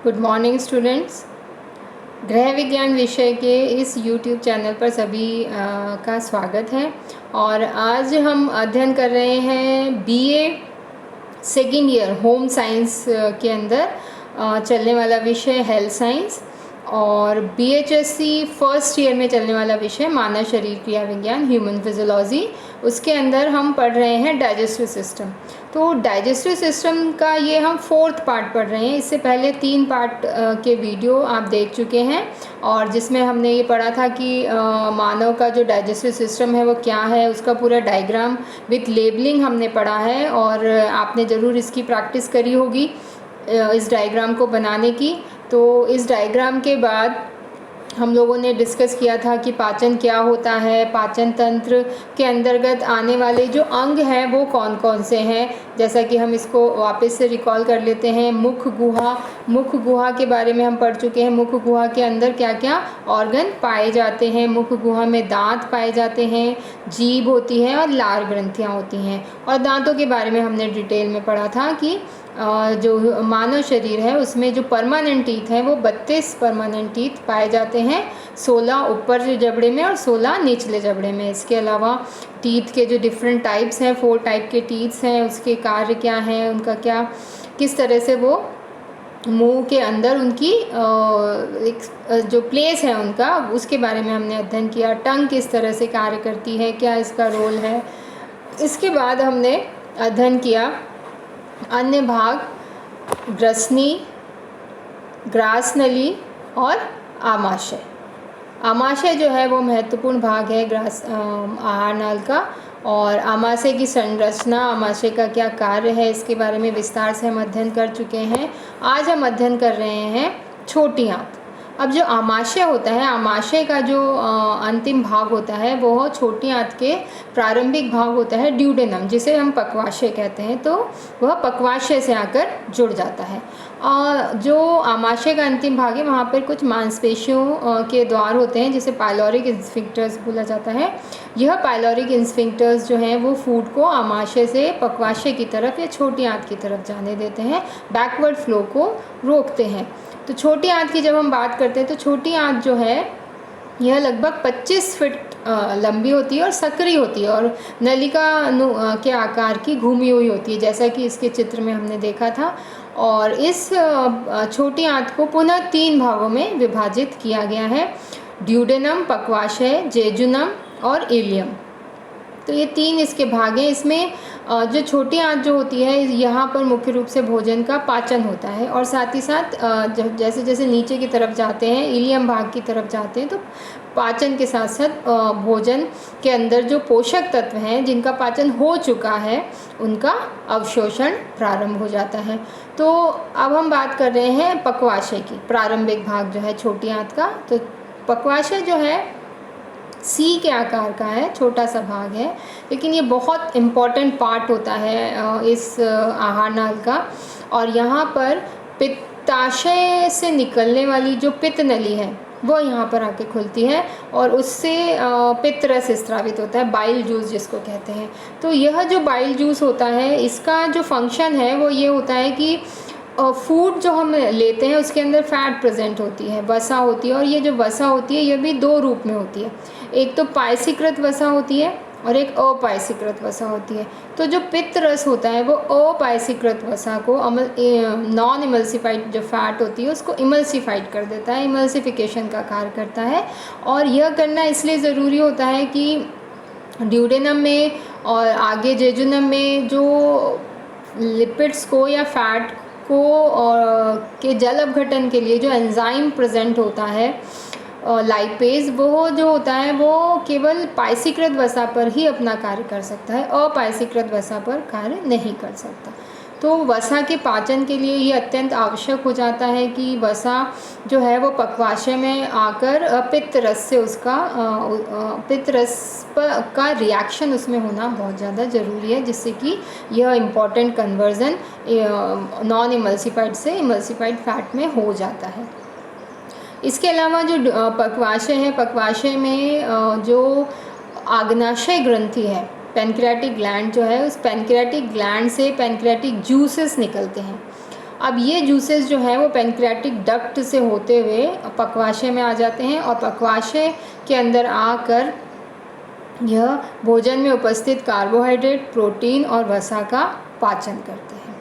Good morning students. गृह विज्ञान विषय के इस यूट्यूब चैनल पर सभी का स्वागत है। और आज हम अध्ययन कर रहे हैं BA second year home science के अंदर चलने वाला विषय हेल्थ साइंस, और बीएचएससी फर्स्ट ईयर में चलने वाला विषय मानव शरीर क्रिया विज्ञान ह्यूमन फिजियोलॉजी। उसके अंदर हम पढ़ रहे हैं डाइजेस्टिव सिस्टम। तो डाइजेस्टिव सिस्टम का ये हम फोर्थ पार्ट पढ़ रहे हैं। इससे पहले 3 पार्ट के वीडियो आप देख चुके हैं, और जिसमें हमने ये पढ़ा था कि मानव का जो डाइजेस्टिव सिस्टम है वो क्या है, उसका पूरा डायग्राम विथ लेबलिंग हमने पढ़ा है। और आपने ज़रूर इसकी प्रैक्टिस करी होगी इस डायग्राम को बनाने की। तो इस डायग्राम के बाद हम लोगों ने डिस्कस किया था कि पाचन क्या होता है, पाचन तंत्र के अंतर्गत आने वाले जो अंग हैं वो कौन कौन से हैं। जैसा कि हम इसको वापस से रिकॉल कर लेते हैं। मुख गुहा के बारे में हम पढ़ चुके हैं। मुख गुहा के अंदर क्या क्या ऑर्गन पाए जाते हैं। मुख गुहा में दांत पाए जाते हैं, जीभ होती है और लार ग्रंथियाँ होती हैं। और दांतों के बारे में हमने डिटेल में पढ़ा था कि जो मानव शरीर है उसमें जो परमानेंट टीथ हैं वो 32 परमानेंट टीथ पाए जाते हैं, 16 ऊपर जबड़े में और 16 निचले जबड़े में। इसके अलावा टीथ के जो डिफरेंट टाइप्स हैं, 4 टाइप के टीथ्स हैं, उसके कार्य क्या हैं, उनका क्या किस तरह से वो मुंह के अंदर उनकी एक जो प्लेस है उनका, उसके बारे में हमने अध्ययन किया। टंग किस तरह से कार्य करती है, क्या इसका रोल है। इसके बाद हमने अध्ययन किया अन्य भाग, ग्रसनी, ग्रास नली और आमाशय। आमाशय जो है वो महत्वपूर्ण भाग है आहार नाल का। और आमाशय की संरचना, आमाशय का क्या कार्य है, इसके बारे में विस्तार से हम अध्ययन कर चुके हैं। आज हम अध्ययन कर रहे हैं छोटी आंत। अब जो आमाशय होता है, आमाशय का जो अंतिम भाग होता है वो छोटी आंत के प्रारंभिक भाग होता है ड्यूडेनम, जिसे हम पक्वाशय कहते हैं। तो वह पक्वाशय से आकर जुड़ जाता है। जो आमाशय का अंतिम भाग है वहाँ पर कुछ मांसपेशियों के द्वार होते हैं, जिसे पाइलोरिक स्फिंक्टर्स बोला जाता है। यह पाइलोरिक स्फिंक्टर्स जो हैं वो फूड को आमाशय से पक्वाशय की तरफ या छोटी आंत की तरफ जाने देते हैं, बैकवर्ड फ्लो को रोकते हैं। तो छोटी आंत की जब हम बात करते हैं तो छोटी आंत जो है यह लगभग 25 फीट लंबी होती है और सक्रिय होती है, और नलिका के आकार की घूमी हुई होती है, जैसा कि इसके चित्र में हमने देखा था। और इस छोटी आंत को पुनः 3 भागों में विभाजित किया गया है, ड्यूडेनम, पक्वाशय, जेजुनम और इलियम। तो ये 3 इसके भाग हैं। इसमें जो छोटी आंत जो होती है यहाँ पर मुख्य रूप से भोजन का पाचन होता है, और साथ ही साथ जैसे जैसे नीचे की तरफ जाते हैं, इलियम भाग की तरफ जाते हैं, तो पाचन के साथ साथ भोजन के अंदर जो पोषक तत्व हैं जिनका पाचन हो चुका है उनका अवशोषण प्रारंभ हो जाता है। तो अब हम बात कर रहे हैं पक्वाशय की, प्रारंभिक भाग जो है छोटी आंत का। तो पक्वाशय जो है सी के आकार का है, छोटा सा भाग है, लेकिन ये बहुत इम्पॉर्टेंट पार्ट होता है इस आहार नाल का। और यहाँ पर पित्ताशय से निकलने वाली जो पित्त नली है वो यहाँ पर आके खुलती है, और उससे पित्त रस स्रावित होता है, बाइल जूस जिसको कहते हैं। तो यह जो बाइल जूस होता है इसका जो फंक्शन है वो ये होता है कि फूड जो हम लेते हैं उसके अंदर फैट प्रेजेंट होती है, वसा होती है, और ये जो वसा होती है यह भी 2 रूप में होती है। एक तो पायसीकृत वसा होती है और एक अपायसीकृत वसा होती है। तो जो पित्त रस होता है वो अपायसीकृत वसा को नॉन इमल्सिफाइड जो फैट होती है उसको इमल्सिफाइड कर देता है, इमल्सिफिकेशन का कार्य करता है। और यह करना इसलिए ज़रूरी होता है कि ड्यूडेनम में और आगे जेजुनम में जो लिपिड्स को या फैट को के जल अपघटन के लिए जो एंजाइम प्रेजेंट होता है, लाइपेज, वो जो होता है वो केवल पायसीकृत वसा पर ही अपना कार्य कर सकता है, अपायसीकृत वसा पर कार्य नहीं कर सकता। तो वसा के पाचन के लिए ये अत्यंत आवश्यक हो जाता है कि वसा जो है वो पक्वाशय में आकर पित्त रस से उसका पित्त रस का रिएक्शन उसमें होना बहुत ज़्यादा ज़रूरी है, जिससे कि यह इम्पॉर्टेंट कन्वर्जन नॉन इमल्सिफाइड से इमल्सिफाइड फैट में हो जाता है। इसके अलावा जो पक्वाशय है, पक्वाशय में जो आग्नाशय ग्रंथि है, पैनक्रियाटिक ग्लैंड जो है, उस पैनक्रियाटिक ग्लैंड से पैनक्रियाटिक जूसेस निकलते हैं, अब ये जूसेस जो हैं वो पैंक्रियाटिक डक्ट से होते हुए पक्वाशय में आ जाते हैं और पक्वाशय के अंदर आकर यह भोजन में उपस्थित कार्बोहाइड्रेट, प्रोटीन और वसा का पाचन करते हैं।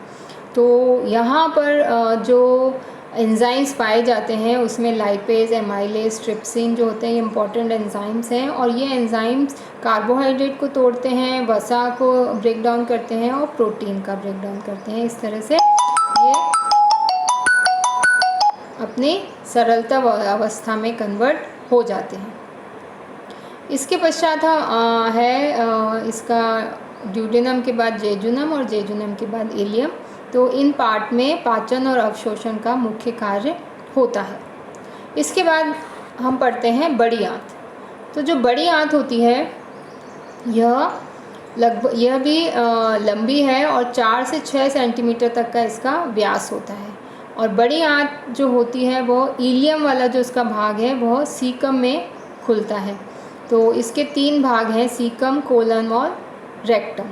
तो यहाँ पर जो एंजाइम्स पाए जाते हैं उसमें लाइपेज, एमाइलेज, ट्रिप्सिन जो होते हैं ये इंपॉर्टेंट एंजाइम्स हैं और ये एंजाइम्स कार्बोहाइड्रेट को तोड़ते हैं, वसा को ब्रेक डाउन करते हैं और प्रोटीन का ब्रेक डाउन करते हैं। इस तरह से ये अपनी सरलता अवस्था में कन्वर्ट हो जाते हैं। इसके पश्चात इसका ड्यूडेनम के बाद जेजुनम और जेजुनम के बाद इलियम। तो इन पार्ट में पाचन और अवशोषण का मुख्य कार्य होता है। इसके बाद हम पढ़ते हैं बड़ी आंत। तो जो बड़ी आंत होती है यह भी लंबी है और 4 से 6 सेंटीमीटर तक का इसका व्यास होता है। और बड़ी आंत जो होती है वो इलियम वाला जो इसका भाग है वह सीकम में खुलता है। तो इसके 3 भाग हैं, सीकम, कोलन और रेक्टम।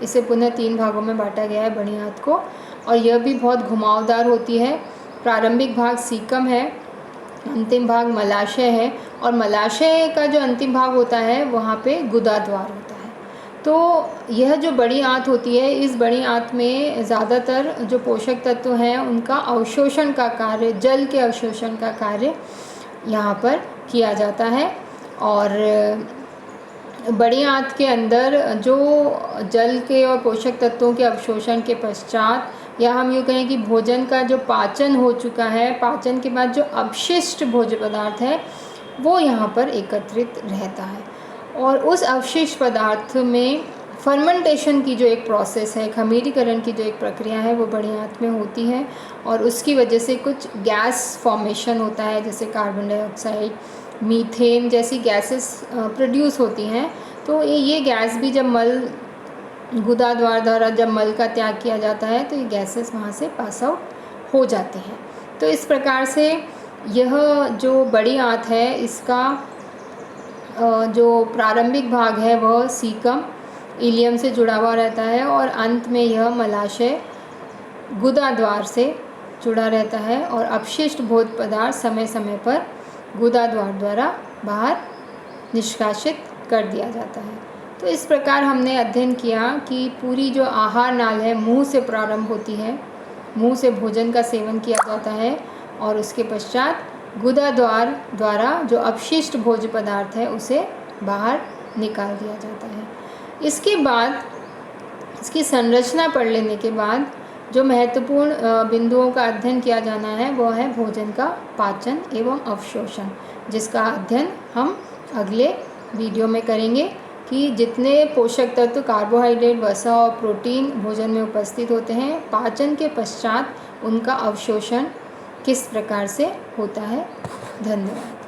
इसे पुनः 3 भागों में बांटा गया है बड़ी आंत को और यह भी बहुत घुमावदार होती है। प्रारंभिक भाग सीकम है, अंतिम भाग मलाशय है और मलाशय का जो अंतिम भाग होता है वहाँ पे गुदा द्वार होता है। तो यह जो बड़ी आंत होती है, इस बड़ी आंत में ज़्यादातर जो पोषक तत्व हैं उनका अवशोषण का कार्य, जल के अवशोषण का कार्य यहाँ पर किया जाता है। और बड़ी आंत के अंदर जो जल के और पोषक तत्वों के अवशोषण के पश्चात, या हम यूँ कहें कि भोजन का जो पाचन हो चुका है, पाचन के बाद जो अपशिष्ट भोज्य पदार्थ है वो यहाँ पर एकत्रित रहता है। और उस अवशिष्ट पदार्थ में फर्मेंटेशन की जो एक प्रोसेस है, खमीरीकरण की जो एक प्रक्रिया है वो बड़ी आंत में होती है और उसकी वजह से कुछ गैस फॉर्मेशन होता है, जैसे कार्बन डाइऑक्साइड, मीथेन जैसी गैसेस प्रोड्यूस होती हैं। तो ये गैस भी जब गुदा द्वार द्वारा जब मल का त्याग किया जाता है तो ये गैसेस वहाँ से पास आउट हो जाते हैं। तो इस प्रकार से यह जो बड़ी आंत है इसका जो प्रारंभिक भाग है वह सीकम, इलियम से जुड़ा हुआ रहता है और अंत में यह मलाशय, गुदा द्वार से जुड़ा रहता है और अपशिष्ट भोज्य पदार्थ समय समय पर गुदा द्वार द्वारा बाहर निष्कासित कर दिया जाता है। तो इस प्रकार हमने अध्ययन किया कि पूरी जो आहार नाल है मुंह से प्रारंभ होती है, मुंह से भोजन का सेवन किया जाता है और उसके पश्चात गुदा द्वार द्वारा जो अपशिष्ट भोज्य पदार्थ है उसे बाहर निकाल दिया जाता है। इसके बाद इसकी संरचना पढ़ लेने के बाद जो महत्वपूर्ण बिंदुओं का अध्ययन किया जाना है वह है भोजन का पाचन एवं अवशोषण, जिसका अध्ययन हम अगले वीडियो में करेंगे कि जितने पोषक तत्व, कार्बोहाइड्रेट, वसा और प्रोटीन भोजन में उपस्थित होते हैं, पाचन के पश्चात उनका अवशोषण किस प्रकार से होता है। धन्यवाद।